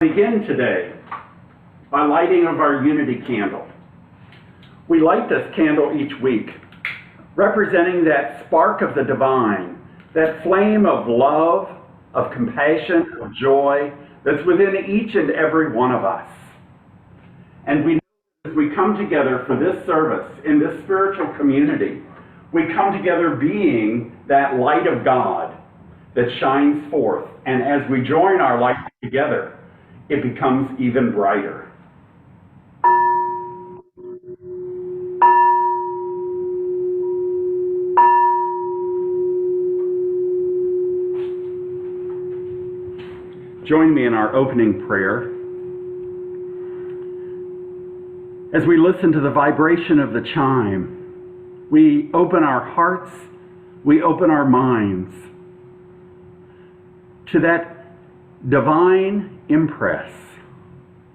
Begin today by lighting of our unity candle. We light this candle each week, representing that spark of the divine, that flame of love, of compassion, of joy that's within each and every one of us. And we know as we come together for this service in this spiritual community, we come together being that light of God that shines forth. And as we join our light together, it becomes even brighter. Join me in our opening prayer. As we listen to the vibration of the chime, we open our hearts, we open our minds to that divine impress,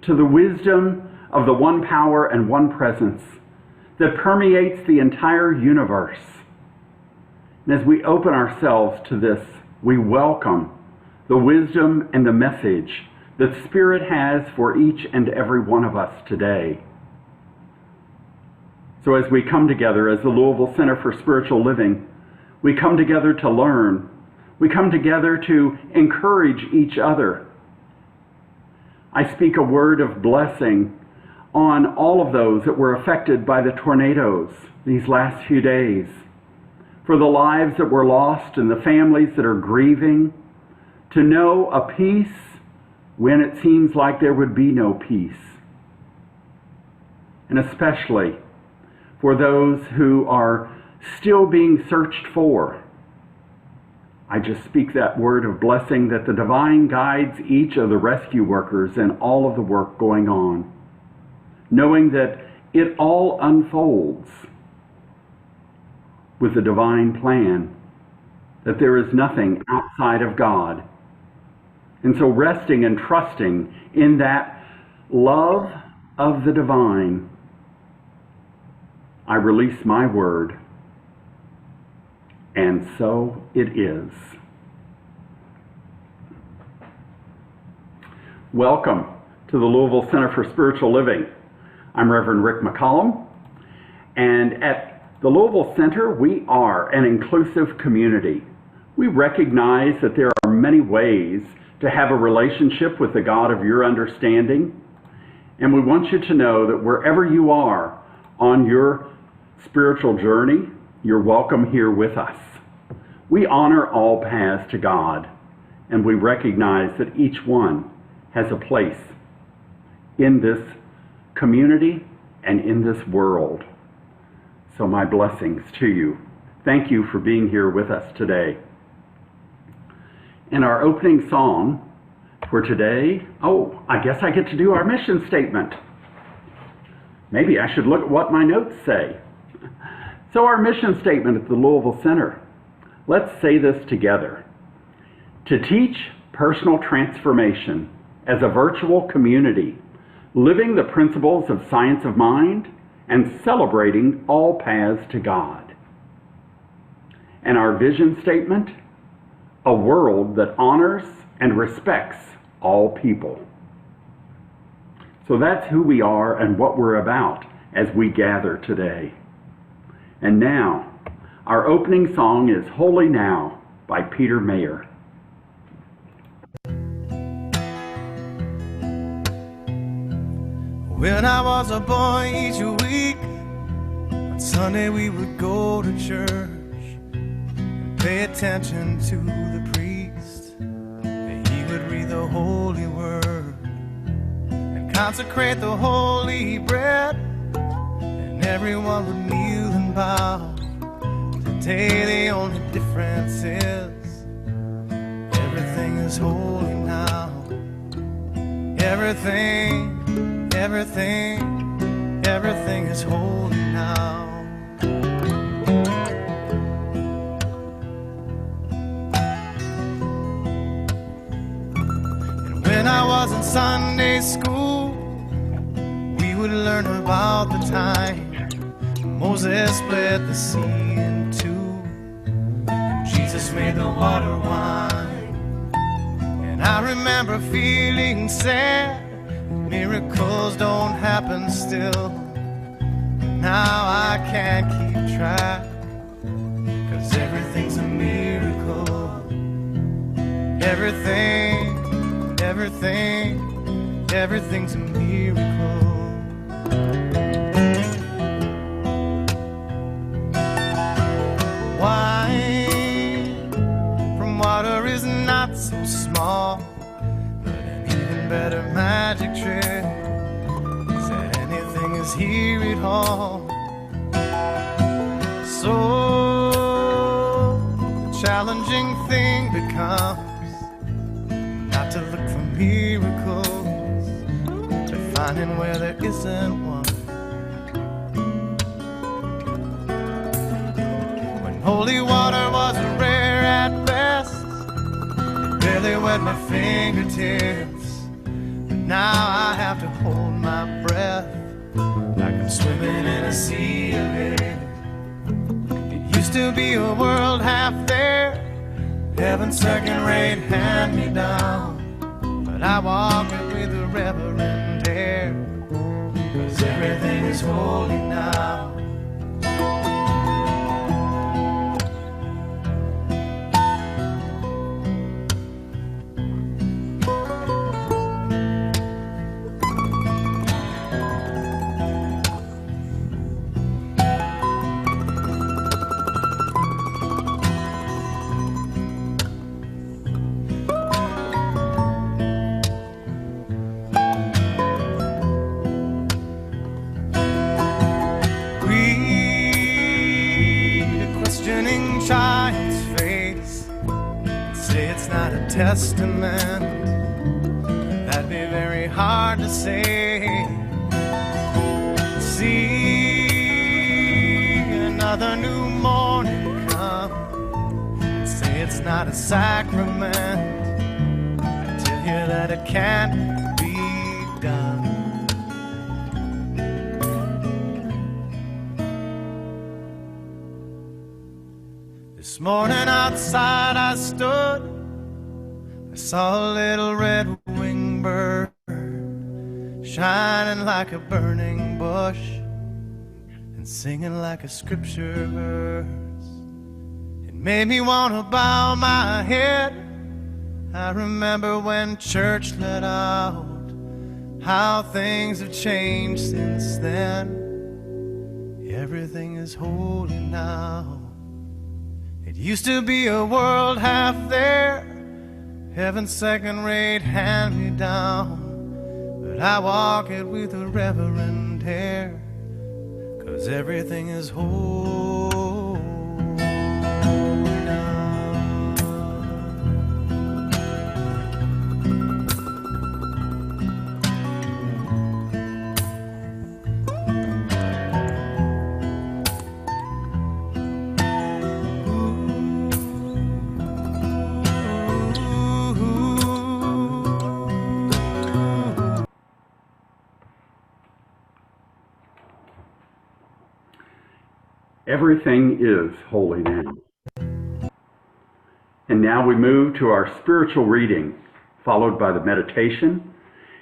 to the wisdom of the one power and one presence that permeates the entire universe. And as we open ourselves to this, we welcome the wisdom and the message that Spirit has for each and every one of us today. So as we come together as the Louisville Center for Spiritual Living, we come together to learn. We come together to encourage each other. I speak a word of blessing on all of those that were affected by the tornadoes these last few days, for the lives that were lost and the families that are grieving, to know a peace when it seems like there would be no peace. And especially for those who are still being searched for, I just speak that word of blessing that the divine guides each of the rescue workers in all of the work going on, knowing that it all unfolds with the divine plan, that there is nothing outside of God. And so resting and trusting in that love of the divine, I release my word. And so it is. Welcome to the Louisville Center for Spiritual Living. I'm Reverend Rick McCollum, and at the Louisville Center, we are an inclusive community. We recognize that there are many ways to have a relationship with the God of your understanding, and we want you to know that wherever you are on your spiritual journey, you're welcome here with us. We honor all paths to God, and we recognize that each one has a place in this community and in this world. So my blessings to you. Thank you for being here with us today. In our opening song for today, I guess I get to do our mission statement. Maybe I should look at what my notes say. So our mission statement at the Louisville Center, let's say this together. To teach personal transformation as a virtual community, living the principles of science of mind and celebrating all paths to God. And our vision statement, a world that honors and respects all people. So that's who we are and what we're about as we gather today. And now, our opening song is Holy Now by Peter Mayer. When I was a boy each week, on Sunday we would go to church and pay attention to the priest. He would read the holy word and consecrate the holy bread, and everyone would kneel and bow. Today the only difference is everything is holy now. Everything is holy now. And when I was in Sunday school, we would learn about the time Moses split the sea in two, and Jesus made the water wine. And I remember feeling sad, miracles don't happen still. Now I can't keep track, 'cause everything's a miracle. Everything's a miracle. Wine from water is not so small, but an even better magic trick is that anything is here at all. So the challenging thing becomes not to look for miracles, but finding where there isn't one. When holy water was rare at best, it barely wet my fingertips, but now I have to hold my breath like I'm swimming in a sea of it. Used to be a world half there, heaven's second-rate hand-me-down, but I walk it with a reverent air, 'cause everything is holy now. Testament, that'd be very hard to say. See another new morning come, say it's not a sacrament. I tell you that it can't be done. This morning outside I stood, I saw a little red-winged bird shining like a burning bush and singing like a scripture verse. It made me want to bow my head. I remember when church let out, how things have changed since then. Everything is holy now. It used to be a world half there, heaven's second-rate hand-me-down, but I walk it with a reverent air, 'cause everything is holy now. Everything is holy now. And now we move to our spiritual reading, followed by the meditation.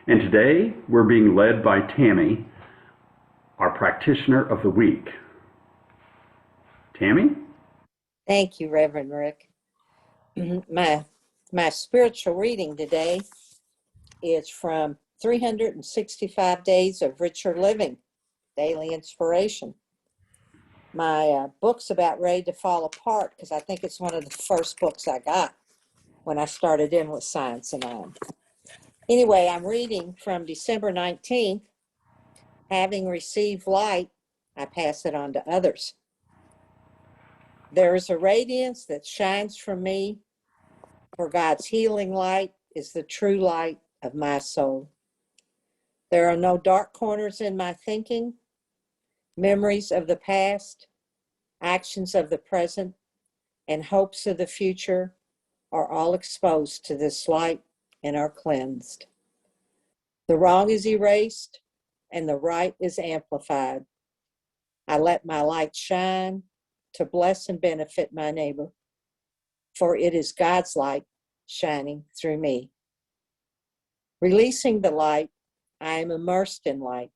And today we're being led by Tammy, our practitioner of the week. Tammy? Thank you, Reverend Rick. My spiritual reading today is from 365 Days of Richer Living, Daily Inspiration. My book's about ready to fall apart because I think it's one of the first books I got when I started in with Science and On. Anyway, I'm reading from December 19th. Having received light, I pass it on to others. There is a radiance that shines from me, for God's healing light is the true light of my soul. There are no dark corners in my thinking. Memories of the past, actions of the present, and hopes of the future are all exposed to this light and are cleansed. The wrong is erased and the right is amplified. I let my light shine to bless and benefit my neighbor, for it is God's light shining through me. Releasing the light, I am immersed in light,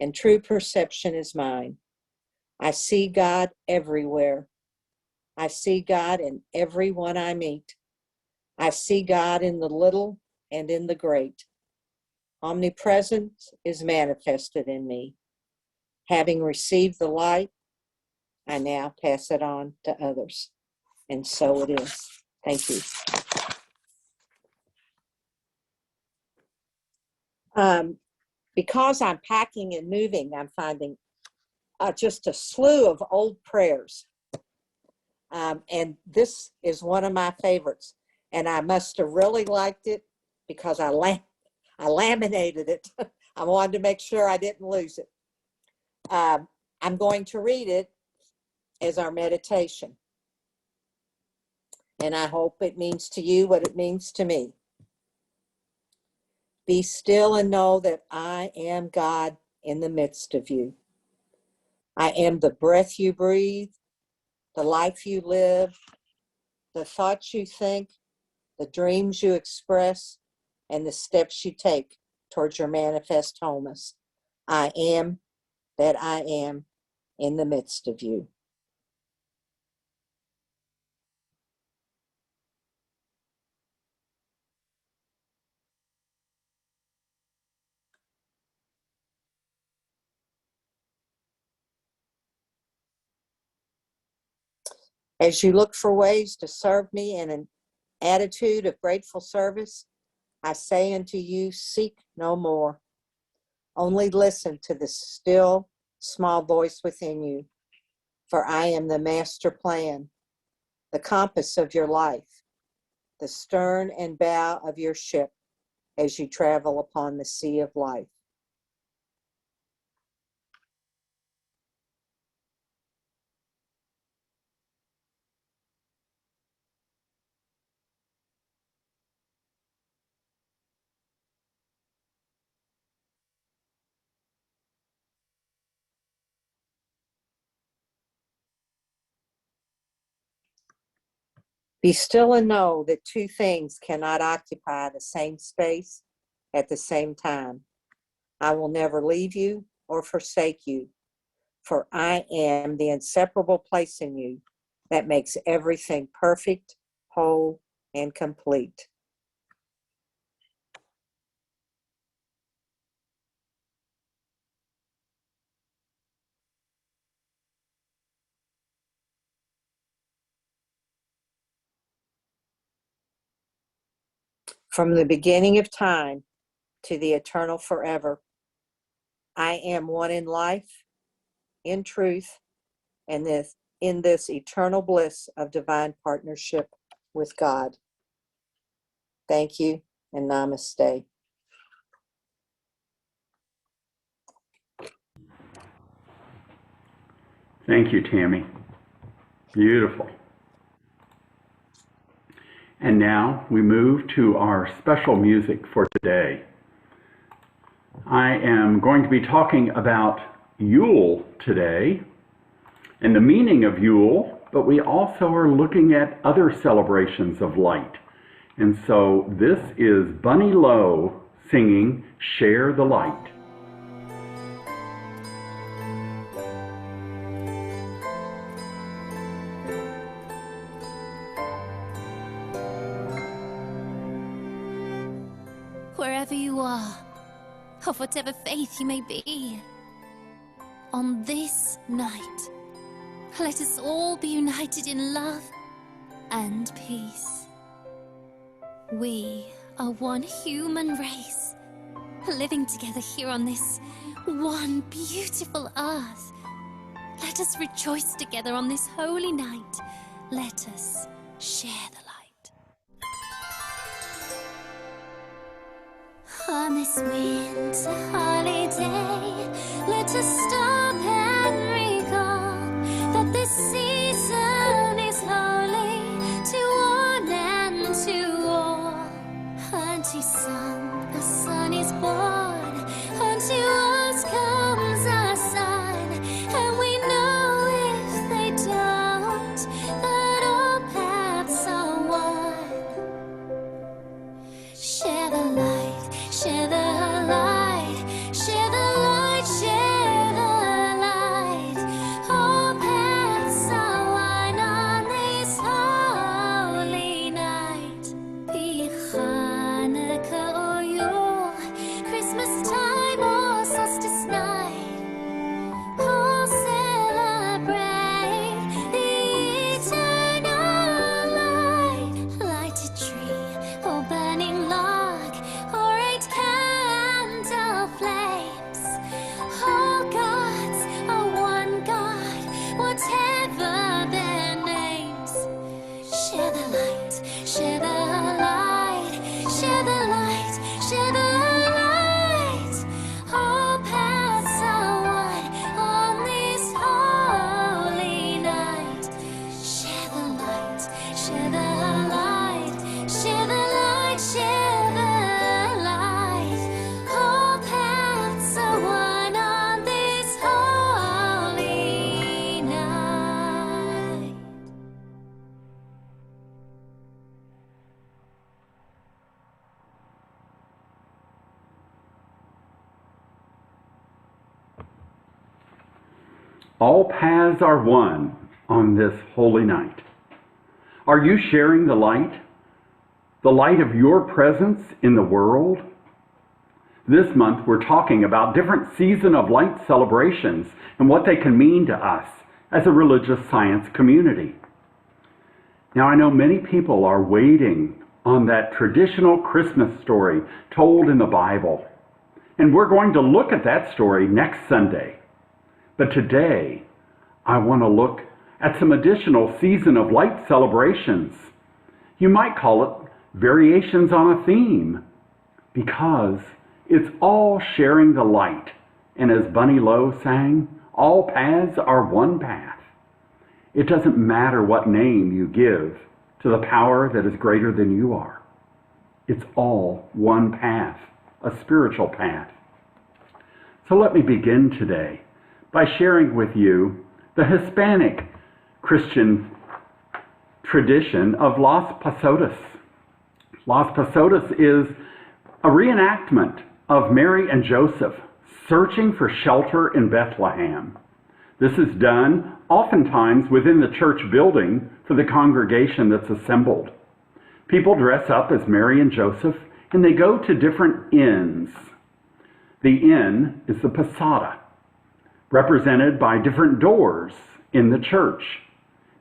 and true perception is mine. I see God everywhere. I see God in everyone I meet. I see God in the little and in the great. Omnipresence is manifested in me. Having received the light, I now pass it on to others. And so it is. Thank you. Because I'm packing and moving, I'm finding just a slew of old prayers. And this is one of my favorites. And I must have really liked it because I laminated it. I wanted to make sure I didn't lose it. I'm going to read it as our meditation. And I hope it means to you what it means to me. Be still and know that I am God in the midst of you. I am the breath you breathe, the life you live, the thoughts you think, the dreams you express, and the steps you take towards your manifest wholeness. I am that I am in the midst of you. As you look for ways to serve me in an attitude of grateful service, I say unto you, seek no more. Only listen to the still, small voice within you. For I am the master plan, the compass of your life, the stern and bow of your ship as you travel upon the sea of life. Be still and know that two things cannot occupy the same space at the same time. I will never leave you or forsake you, for I am the inseparable place in you that makes everything perfect, whole, and complete. From the beginning of time to the eternal forever, I am one in life, in truth, and in this eternal bliss of divine partnership with God. Thank you and namaste. Thank you, Tammy. Beautiful. And now we move to our special music for today. I am going to be talking about Yule today and the meaning of Yule, but we also are looking at other celebrations of light. And so this is Bunny Lowe singing Share the Light. Wherever you are, of whatever faith you may be, on this night, let us all be united in love and peace. We are one human race, living together here on this one beautiful earth. Let us rejoice together on this holy night. Let us share the light. On this winter holiday, let us stop and recall that this season is holy to one and to all. Unto some a son is born, unto us comes a son, and we know if they don't, that all paths are one. Share the light All paths are one on this holy night. Are you sharing the light of your presence in the world? This month, we're talking about different season of light celebrations and what they can mean to us as a religious science community. Now, I know many people are waiting on that traditional Christmas story told in the Bible, and we're going to look at that story next Sunday. But today, I want to look at some additional season of light celebrations. You might call it variations on a theme, because it's all sharing the light. And as Bunny Lowe sang, all paths are one path. It doesn't matter what name you give to the power that is greater than you are. It's all one path, a spiritual path. So let me begin today by sharing with you the Hispanic Christian tradition of Las Pasotas. Las Pasotas is a reenactment of Mary and Joseph searching for shelter in Bethlehem. This is done oftentimes within the church building for the congregation that's assembled. People dress up as Mary and Joseph, and they go to different inns. The inn is the posada, represented by different doors in the church.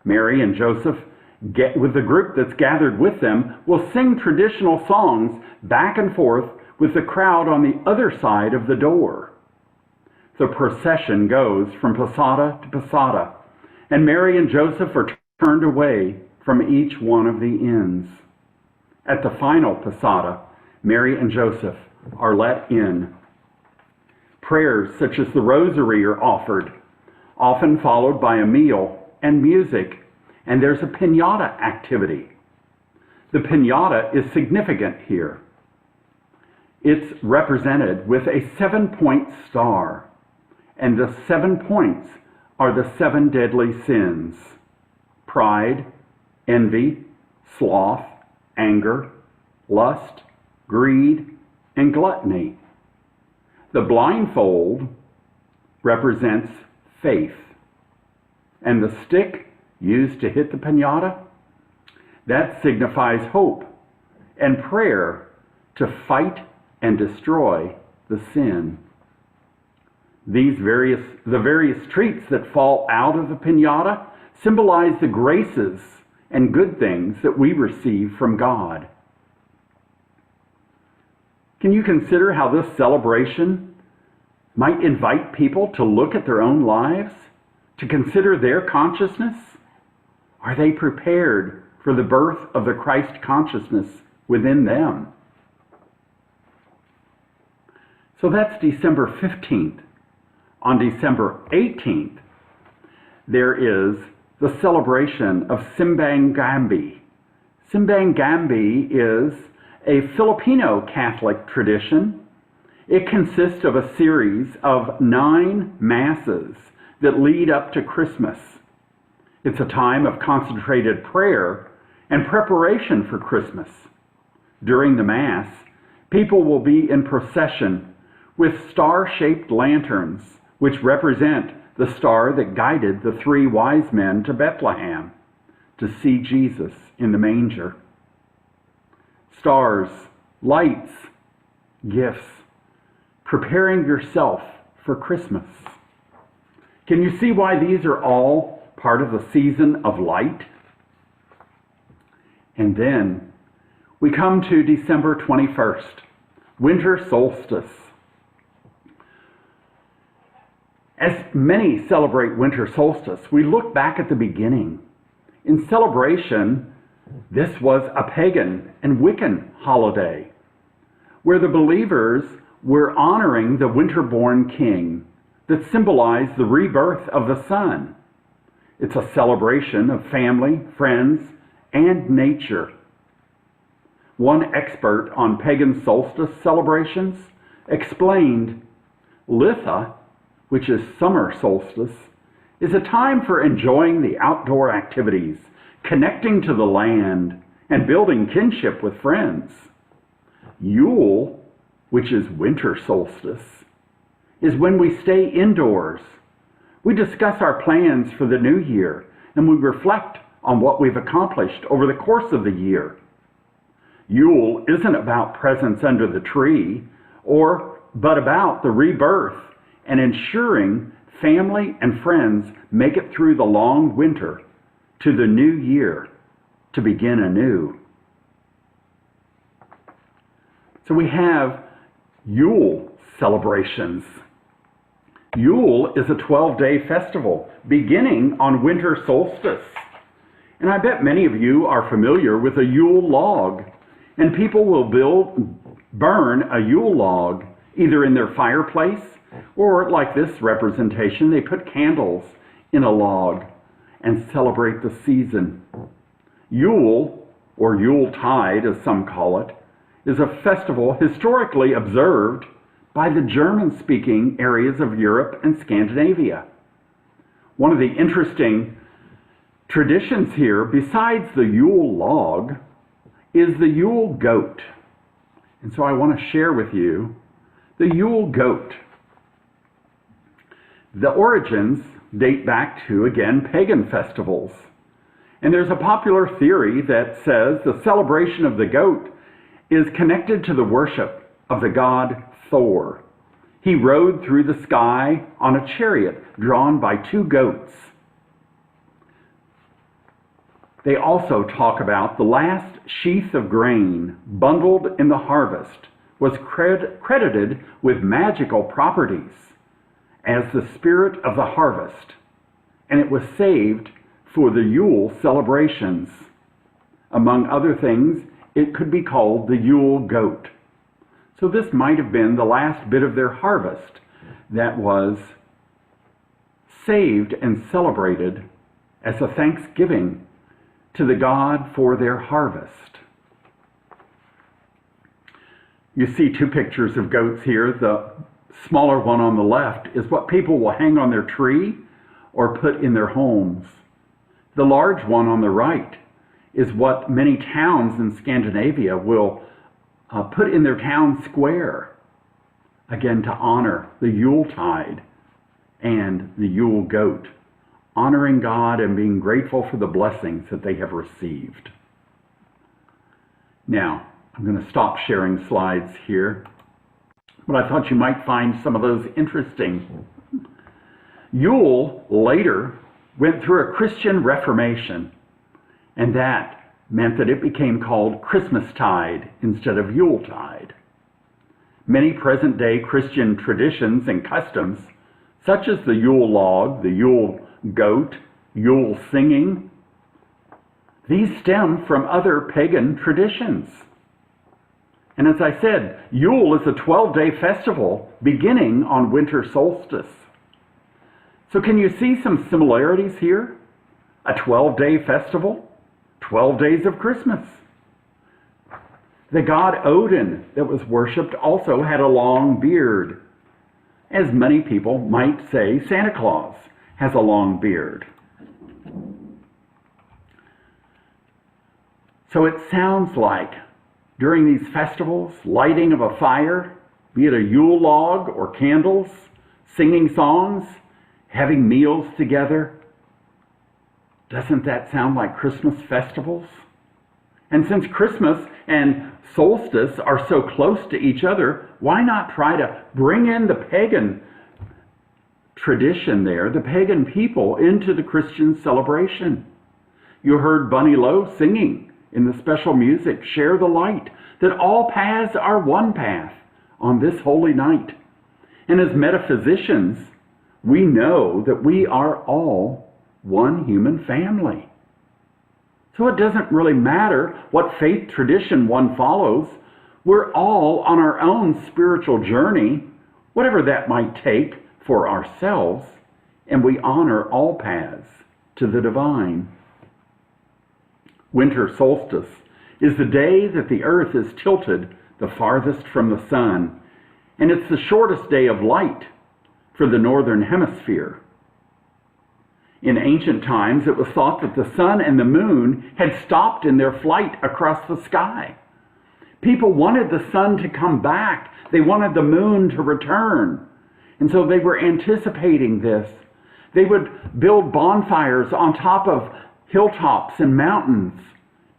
Mary and Joseph, with the group that's gathered with them, will sing traditional songs back and forth with the crowd on the other side of the door. The procession goes from posada to posada, and Mary and Joseph are turned away from each one of the inns. At the final posada, Mary and Joseph are let in. Prayers such as the rosary are offered, often followed by a meal and music, and there's a piñata activity. The piñata is significant here. It's represented with a 7-point star, and the 7 points are the 7 deadly sins: pride, envy, sloth, anger, lust, greed, and gluttony. The blindfold represents faith, and the stick used to hit the piñata, that signifies hope and prayer to fight and destroy the sin. The various treats that fall out of the piñata symbolize the graces and good things that we receive from God. Can you consider how this celebration might invite people to look at their own lives, to consider their consciousness? Are they prepared for the birth of the Christ consciousness within them? So that's December 15th. On December 18th, there is the celebration of Simbang Gabi. Simbang Gabi is a Filipino Catholic tradition. It consists of a series of 9 masses that lead up to Christmas. It's a time of concentrated prayer and preparation for Christmas. During the Mass, people will be in procession with star-shaped lanterns, which represent the star that guided the 3 wise men to Bethlehem to see Jesus in the manger. Stars, lights, gifts, preparing yourself for Christmas. Can you see why these are all part of the season of light? And then we come to December 21st, winter solstice. As many celebrate winter solstice, we look back at the beginning. In celebration, this was a pagan and Wiccan holiday where the believers were honoring the winter-born king that symbolized the rebirth of the sun. It's a celebration of family, friends, and nature. One expert on pagan solstice celebrations explained, Litha, which is summer solstice, is a time for enjoying the outdoor activities, connecting to the land, and building kinship with friends. Yule, which is winter solstice, is when we stay indoors, We discuss our plans for the new year, and we reflect on what we've accomplished over the course of the year. Yule isn't about presents under the tree, but about the rebirth and ensuring family and friends make it through the long winter to the new year to begin anew. So we have Yule celebrations. Yule is a 12-day festival beginning on winter solstice. And I bet many of you are familiar with a Yule log. And people will burn a Yule log either in their fireplace or, like this representation, they put candles in a log and celebrate the season. Yule, or Yuletide as some call it, is a festival historically observed by the German-speaking areas of Europe and Scandinavia. One of the interesting traditions here, besides the Yule log, is the Yule goat. And so I want to share with you the Yule goat. The origins date back to, again, pagan festivals. And there's a popular theory that says the celebration of the goat is connected to the worship of the god Thor. He rode through the sky on a chariot drawn by two goats. They also talk about the last sheath of grain bundled in the harvest was credited with magical properties as the spirit of the harvest, and it was saved for the Yule celebrations. Among other things, it could be called the Yule goat. So this might have been the last bit of their harvest that was saved and celebrated as a thanksgiving to the God for their harvest. You see two pictures of goats here. The smaller one on the left is what people will hang on their tree or put in their homes. The large one on the right is what many towns in Scandinavia will put in their town square, again to honor the Yuletide and the Yule goat, honoring God and being grateful for the blessings that they have received. Now, I'm going to stop sharing slides here, but I thought you might find some of those interesting. Yule later went through a Christian Reformation, and that meant that it became called Christmastide instead of Yuletide. Many present-day Christian traditions and customs, such as the Yule log, the Yule goat, Yule singing, these stem from other pagan traditions. And as I said, Yule is a 12-day festival beginning on winter solstice. So can you see some similarities here? A 12-day festival, 12 days of Christmas. The god Odin that was worshipped also had a long beard. As many people might say, Santa Claus has a long beard. So it sounds like during these festivals, lighting of a fire, be it a Yule log or candles, singing songs, having meals together, doesn't that sound like Christmas festivals? And since Christmas and solstice are so close to each other, why not try to bring in the pagan tradition there, the pagan people, into the Christian celebration? You heard Bunny Lowe singing in the special music, Share the Light, that all paths are one path on this holy night. And as metaphysicians, we know that we are all one human family. So it doesn't really matter what faith tradition one follows. We're all on our own spiritual journey, whatever that might take for ourselves, and we honor all paths to the divine. Winter solstice is the day that the earth is tilted the farthest from the sun, and it's the shortest day of light for the northern hemisphere. In ancient times, it was thought that the sun and the moon had stopped in their flight across the sky. People wanted the sun to come back. They wanted the moon to return. And so they were anticipating this, They would build bonfires on top of hilltops and mountains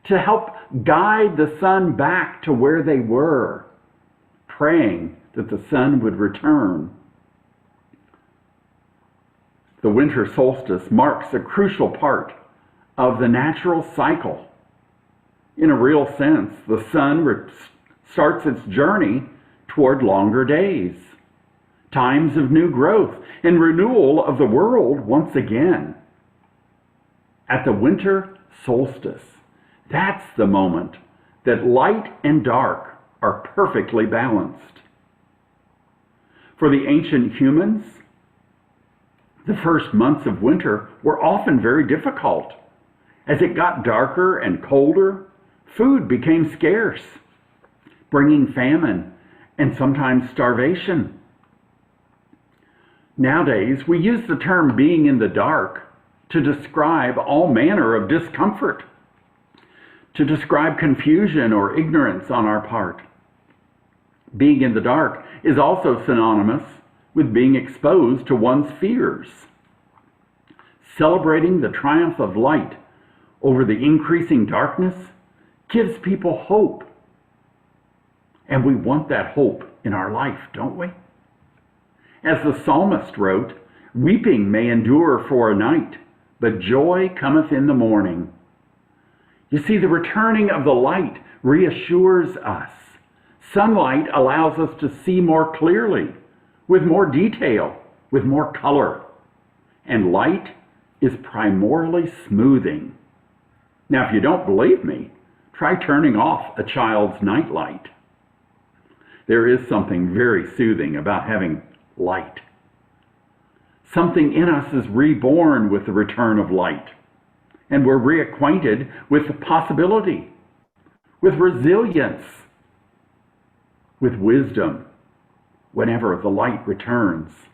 to help guide the sun back to where they were, praying that the sun would return. The winter solstice marks a crucial part of the natural cycle. In a real sense, the sun starts its journey toward longer days, times of new growth and renewal of the world once again. At the winter solstice, that's the moment that light and dark are perfectly balanced. For the ancient humans, the first months of winter were often very difficult. As it got darker and colder, food became scarce, bringing famine and sometimes starvation. Nowadays, we use the term being in the dark to describe all manner of discomfort, to describe confusion or ignorance on our part. Being in the dark is also synonymous with being exposed to one's fears. Celebrating the triumph of light over the increasing darkness gives people hope. And we want that hope in our life, don't we? As the psalmist wrote, "Weeping may endure for a night, but joy cometh in the morning." You see, the returning of the light reassures us. Sunlight allows us to see more clearly, with more detail, with more color. And light is primarily smoothing. Now, if you don't believe me, try turning off a child's nightlight. There is something very soothing about having light. Something in us is reborn with the return of light, and we're reacquainted with the possibility, with resilience, with wisdom whenever the light returns.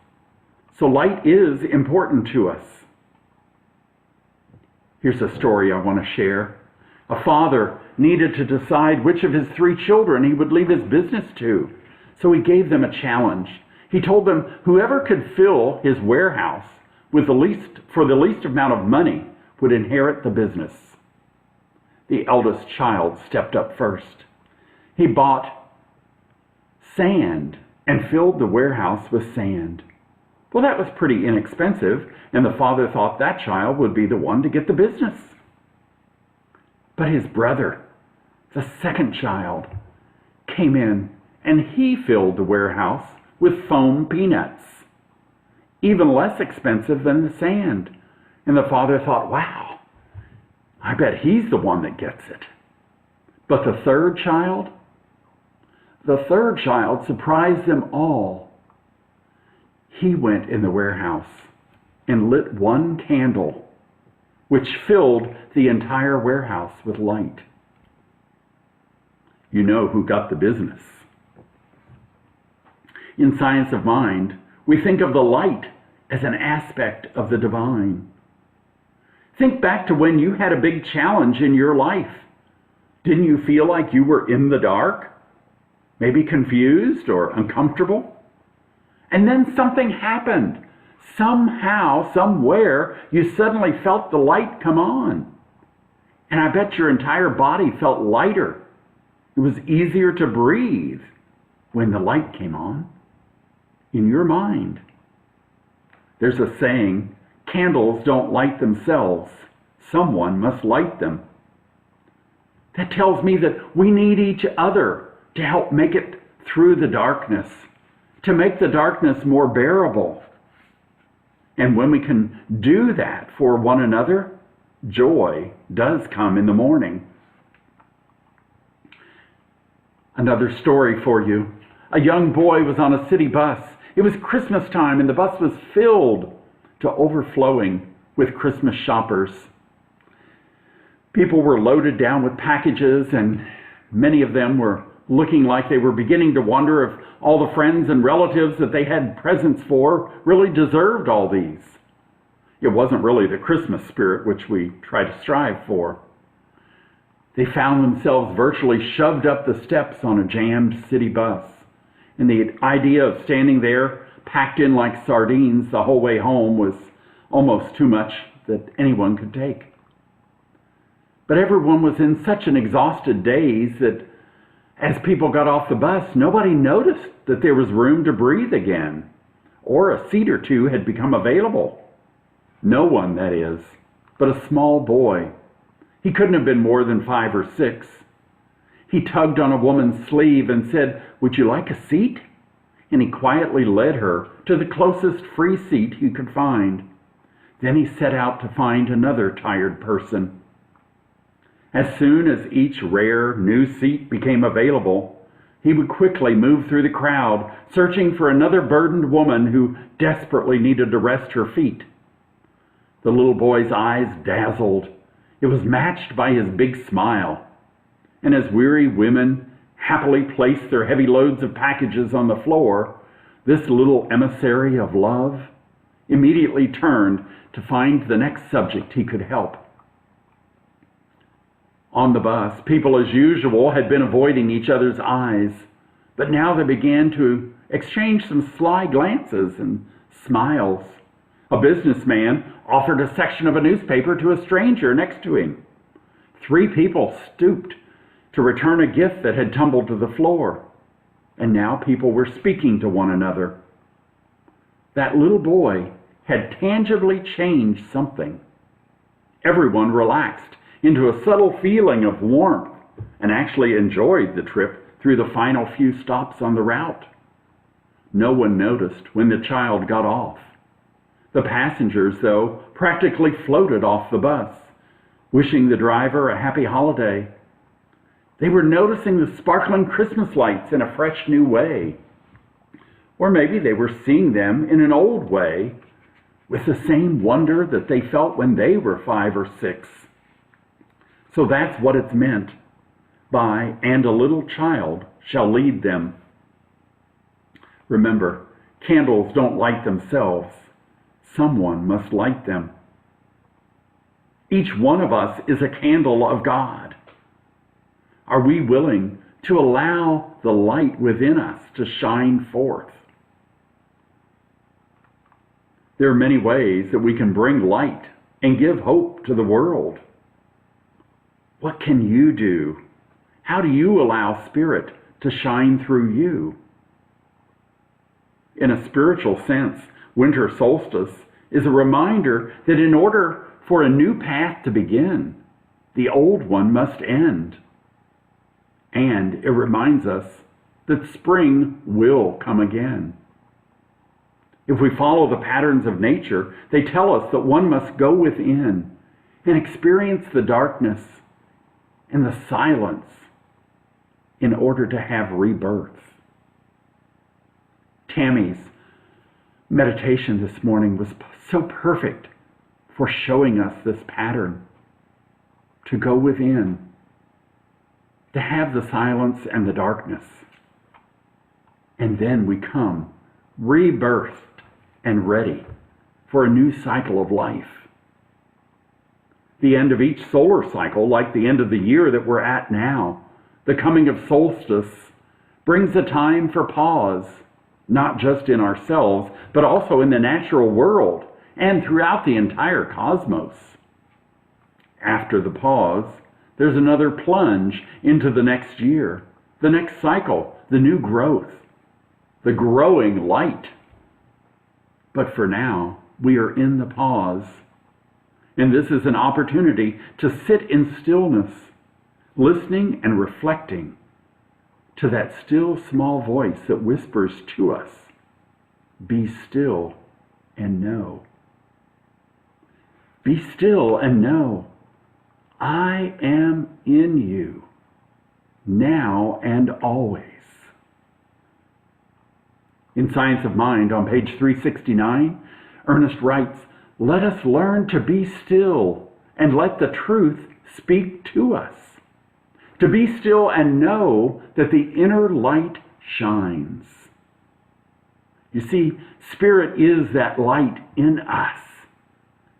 So light is important to us. Here's a story I want to share. A father needed to decide which of his 3 children he would leave his business to, so he gave them a challenge. He told them whoever could fill his warehouse with for the least amount of money would inherit the business. The eldest child stepped up first. He bought sand and filled the warehouse with sand. Well, that was pretty inexpensive, and the father thought that child would be the one to get the business. But his brother, the second child, came in and he filled the warehouse with foam peanuts, even less expensive than the sand. And the father thought, wow, I bet he's the one that gets it. But the third child surprised them all. He went in the warehouse and lit one candle, which filled the entire warehouse with light. You know who got the business. In Science of Mind, we think of the light as an aspect of the divine. Think back to when you had a big challenge in your life. Didn't you feel like you were in the dark? Maybe confused or uncomfortable? And then something happened. Somehow, somewhere, you suddenly felt the light come on. And I bet your entire body felt lighter. It was easier to breathe when the light came on in your mind. There's a saying, candles don't light themselves. Someone must light them. That tells me that we need each other to help make it through the darkness, to make the darkness more bearable. And when we can do that for one another, joy does come in the morning. Another story for you. A young boy was on a city bus. It was Christmas time and the bus was filled to overflowing with Christmas shoppers. People were loaded down with packages, and many of them were looking like they were beginning to wonder if all the friends and relatives that they had presents for really deserved all these. It wasn't really the Christmas spirit which we try to strive for. They found themselves virtually shoved up the steps on a jammed city bus. And the idea of standing there packed in like sardines the whole way home was almost too much that anyone could take. But everyone was in such an exhausted daze that as people got off the bus, nobody noticed that there was room to breathe again, or a seat or two had become available. No one, that is, but a small boy. He couldn't have been more than 5 or 6. He tugged on a woman's sleeve and said, "Would you like a seat?" And he quietly led her to the closest free seat he could find. Then he set out to find another tired person. As soon as each rare new seat became available, he would quickly move through the crowd, searching for another burdened woman who desperately needed to rest her feet. The little boy's eyes dazzled. It was matched by his big smile. And as weary women happily placed their heavy loads of packages on the floor, this little emissary of love immediately turned to find the next subject he could help. On the bus, people as usual had been avoiding each other's eyes, but now they began to exchange some sly glances and smiles. A businessman offered a section of a newspaper to a stranger next to him. 3 people stooped to return a gift that had tumbled to the floor, and now people were speaking to one another. That little boy had tangibly changed something. Everyone relaxed into a subtle feeling of warmth and actually enjoyed the trip through the final few stops on the route. No one noticed when the child got off. The passengers, though, practically floated off the bus, wishing the driver a happy holiday. They were noticing the sparkling Christmas lights in a fresh new way. Or maybe they were seeing them in an old way, with the same wonder that they felt when they were 5 or 6. So that's what it's meant by, "And a little child shall lead them." Remember, candles don't light themselves. Someone must light them. Each one of us is a candle of God. Are we willing to allow the light within us to shine forth? There are many ways that we can bring light and give hope to the world. What can you do? How do you allow Spirit to shine through you? In a spiritual sense, winter solstice is a reminder that in order for a new path to begin, the old one must end. And it reminds us that spring will come again. If we follow the patterns of nature, they tell us that one must go within and experience the darkness and the silence in order to have rebirth. Tammy's meditation this morning was so perfect for showing us this pattern. To go within, to have the silence and the darkness. And then we come rebirthed and ready for a new cycle of life. The end of each solar cycle, like the end of the year that we're at now, the coming of solstice, brings a time for pause, not just in ourselves, but also in the natural world and throughout the entire cosmos. After the pause, there's another plunge into the next year, the next cycle, the new growth, the growing light. But for now, we are in the pause. And this is an opportunity to sit in stillness, listening and reflecting to that still small voice that whispers to us, "Be still and know." Be still and know, I am in you, now and always. In Science of Mind, on page 369, Ernest writes, "Let us learn to be still and let the truth speak to us. To be still and know that the inner light shines." You see, Spirit is that light in us.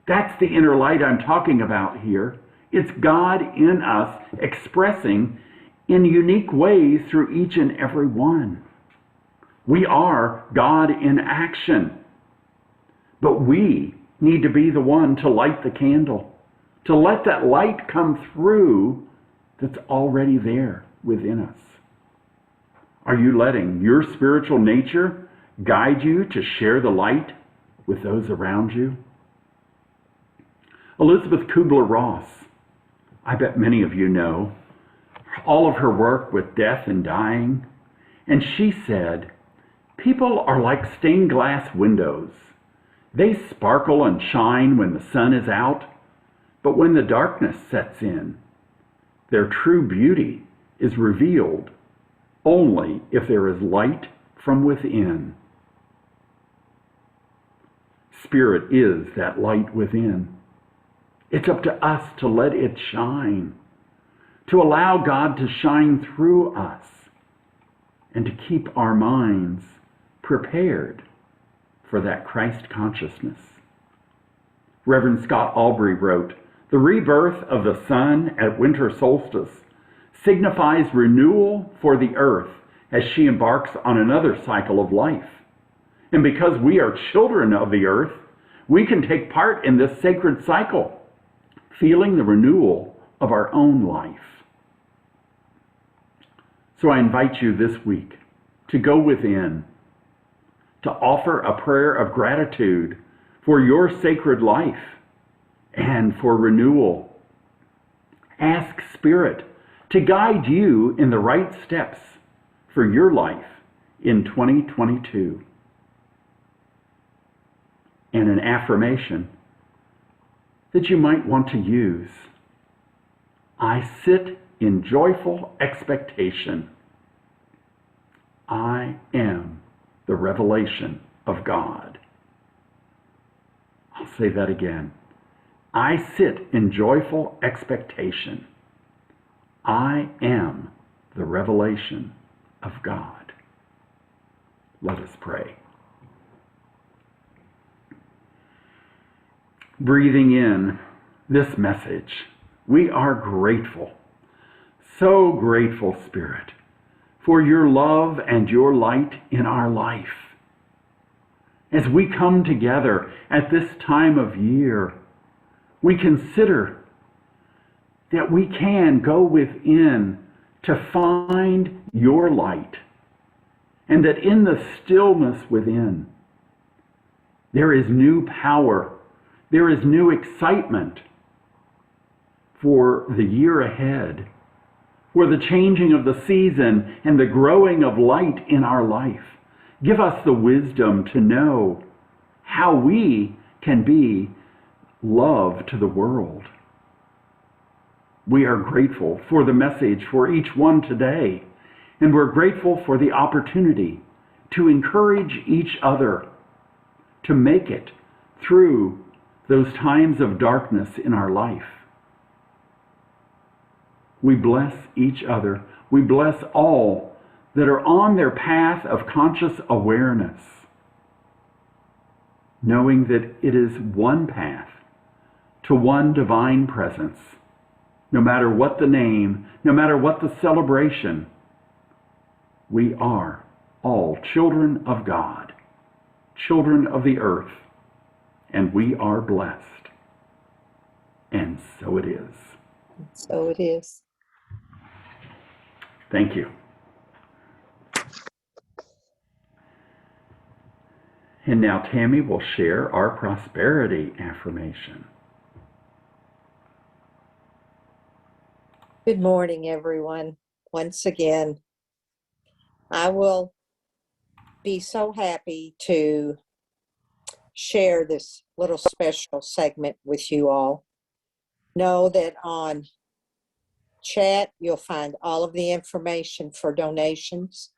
That's the inner light I'm talking about here. It's God in us expressing in unique ways through each and every one. We are God in action. But we need to be the one to light the candle, to let that light come through that's already there within us. Are you letting your spiritual nature guide you to share the light with those around you? Elizabeth Kubler-Ross, I bet many of you know, all of her work with death and dying, and she said, people are like stained glass windows. They sparkle and shine when the sun is out, but when the darkness sets in, their true beauty is revealed only if there is light from within. Spirit is that light within. It's up to us to let it shine, to allow God to shine through us, and to keep our minds prepared for that Christ consciousness. Reverend Scott Albury wrote, "The rebirth of the sun at winter solstice signifies renewal for the earth as she embarks on another cycle of life. And because we are children of the earth, we can take part in this sacred cycle, feeling the renewal of our own life." So I invite you this week to go within, to offer a prayer of gratitude for your sacred life and for renewal. Ask Spirit to guide you in the right steps for your life in 2022. And an affirmation that you might want to use. I sit in joyful expectation. I am the revelation of God. I'll say that again. I sit in joyful expectation. I am the revelation of God. Let us pray. Breathing in this message, we are grateful, so grateful, Spirit, for your love and your light in our life. As we come together at this time of year, we consider that we can go within to find your light, and that in the stillness within, there is new power, there is new excitement for the year ahead, for the changing of the season and the growing of light in our life. Give us the wisdom to know how we can be love to the world. We are grateful for the message for each one today, and we're grateful for the opportunity to encourage each other to make it through those times of darkness in our life. We bless each other. We bless all that are on their path of conscious awareness, knowing that it is one path to one divine presence. No matter what the name, no matter what the celebration, we are all children of God, children of the earth, and we are blessed. And so it is. So it is. Thank you. And now Tammy will share our prosperity affirmation. Good morning, everyone. Once again, I will be so happy to share this little special segment with you all. Know that on chat, you'll find all of the information for donations.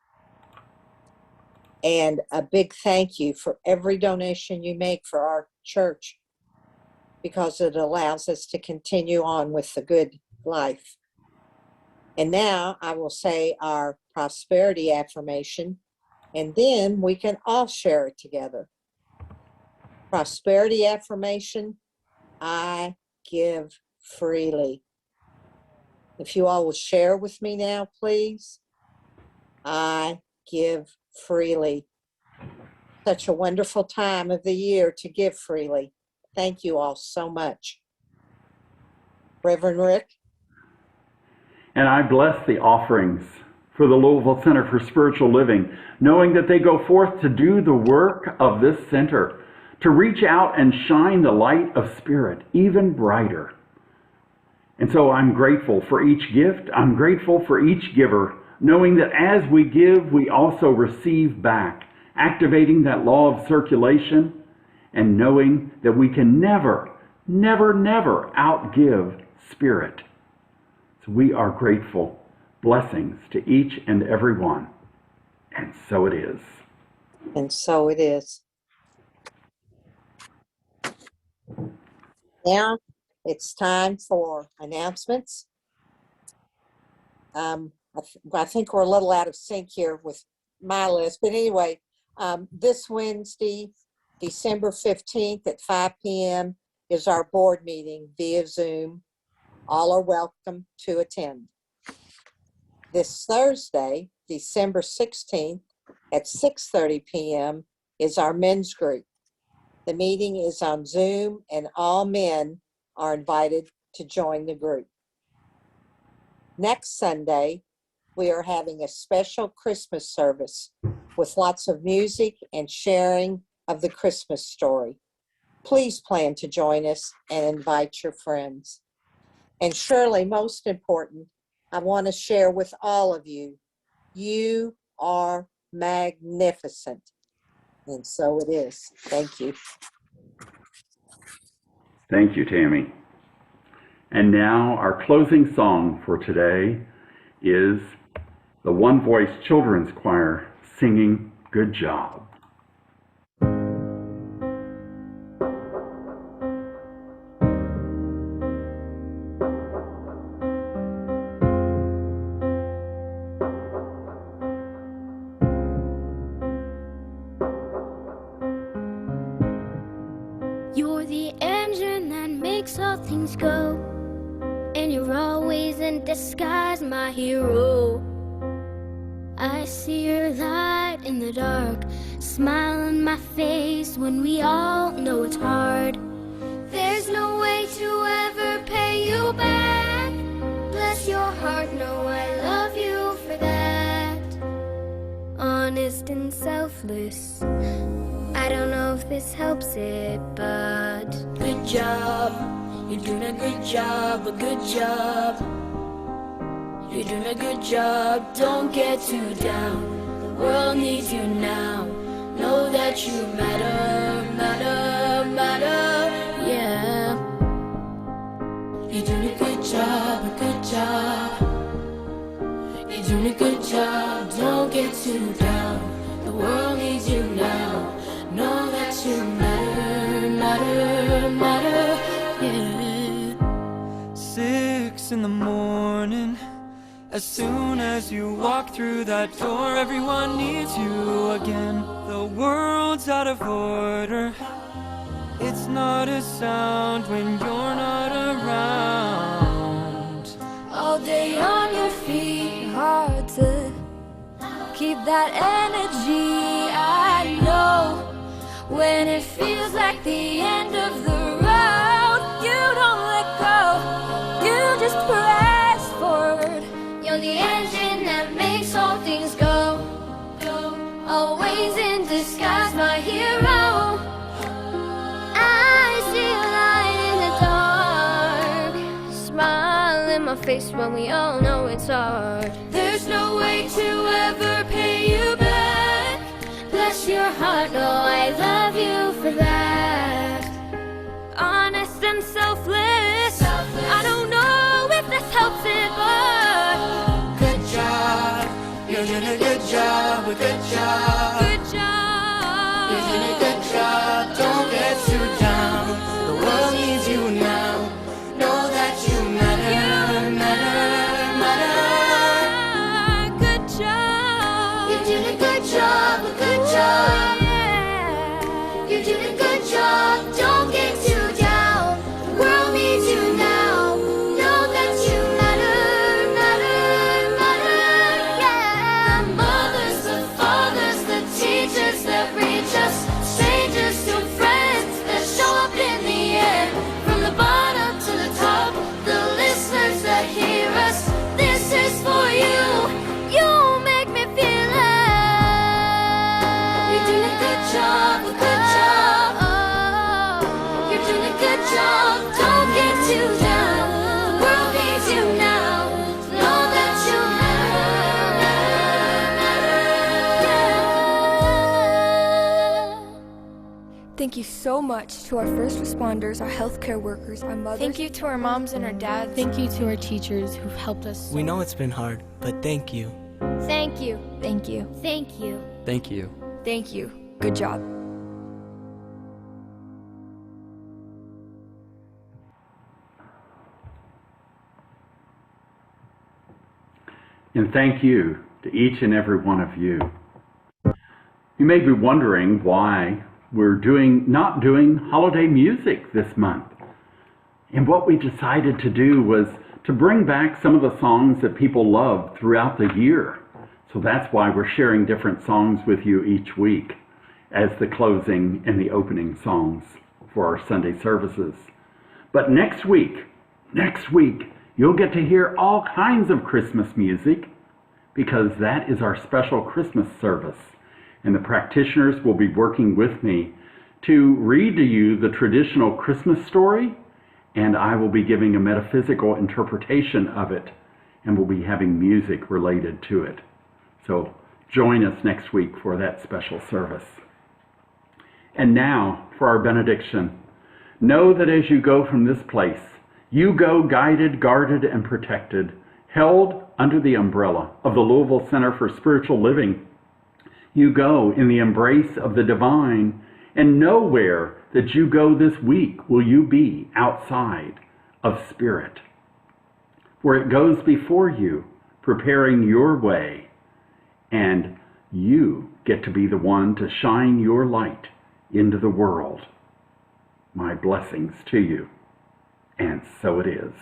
And a big thank you for every donation you make for our church, because it allows us to continue on with the good life. And now I will say our prosperity affirmation, and then we can all share it together. Prosperity affirmation: I give freely. If you all will share with me now, please. I give freely. Such a wonderful time of the year to give freely. Thank you all so much. Reverend Rick? And I bless the offerings for the Louisville Center for Spiritual Living, knowing that they go forth to do the work of this center, to reach out and shine the light of Spirit even brighter. And so I'm grateful for each gift. I'm grateful for each giver, knowing that as we give, we also receive back, activating that law of circulation, and knowing that we can never, never, never outgive Spirit. So we are grateful. Blessings to each and every one. And so it is. And so it is. Now it's time for announcements. I think we're a little out of sync here with my list, but anyway, this Wednesday, December 15th at 5 p.m. is our board meeting via Zoom. All are welcome to attend. This Thursday, December 16th at 6:30 p.m. is our men's group. The meeting is on Zoom and all men are invited to join the group. Next Sunday, we are having a special Christmas service with lots of music and sharing of the Christmas story. Please plan to join us and invite your friends. And surely, most important, I want to share with all of you, you are magnificent. And so it is. Thank you. Thank you, Tammy. And now our closing song for today is the One Voice Children's Choir singing Good Job. You're the engine that makes all things go, and you're always in disguise, my hero. I see your light in the dark, smile on my face when we all know it's hard. There's no way to ever pay you back. Bless your heart, know I love you for that. Honest and selfless, I don't know if this helps it, but good job, you're doing a good job, a good job. You're doing a good job, don't get too down. The world needs you now. Know that you matter, matter, matter, yeah. You're doing a good job, a good job. You're doing a good job, don't get too down. The world needs you now. Know that you matter, matter, matter, yeah. 6 in the morning, as soon as you walk through that door, everyone needs you again. The world's out of order. It's not a sound when you're not around. All day on your feet, hard to keep that energy. I know when it feels like the end of the road, you don't let go, you just press forward. You're the engine that makes all things go, always in disguise, my hero. I see a light in the dark, smile in my face when we all know it's hard. There's no way to ever pay you back. Bless your heart, know I love you for that. Honest and selfless, I don't know if this helps it, but Good job, you're doing a good job, a good job. good job. You're doing a good job, don't get too down. The world needs you now. Know that you matter, matter, matter. Good job. You're doing a good job, a good job. Yeah. You're doing a good job, don't get too down. The world needs you now. Know that you matter, matter, matter, yeah. The mothers, the fathers, the teachers that reach us, strangers to friends that show up in the Thank you so much to our first responders, our healthcare workers, our mothers. Thank you to our moms and our dads. Thank you to our teachers who've helped us. We know it's been hard, but thank you. Thank you. Thank you. Thank you. Thank you. Thank you. Good job. And thank you to each and every one of you. You may be wondering why we're not doing holiday music this month. And what we decided to do was to bring back some of the songs that people love throughout the year. So that's why we're sharing different songs with you each week as the closing and the opening songs for our Sunday services. But next week, you'll get to hear all kinds of Christmas music because that is our special Christmas service. And the practitioners will be working with me to read to you the traditional Christmas story, and I will be giving a metaphysical interpretation of it, and we'll be having music related to it. So join us next week for that special service. And now for our benediction. Know that as you go from this place, you go guided, guarded, and protected, held under the umbrella of the Louisville Center for Spiritual Living. You go in the embrace of the divine, and nowhere that you go this week will you be outside of spirit. For it goes before you, preparing your way, and you get to be the one to shine your light into the world. My blessings to you, and so it is.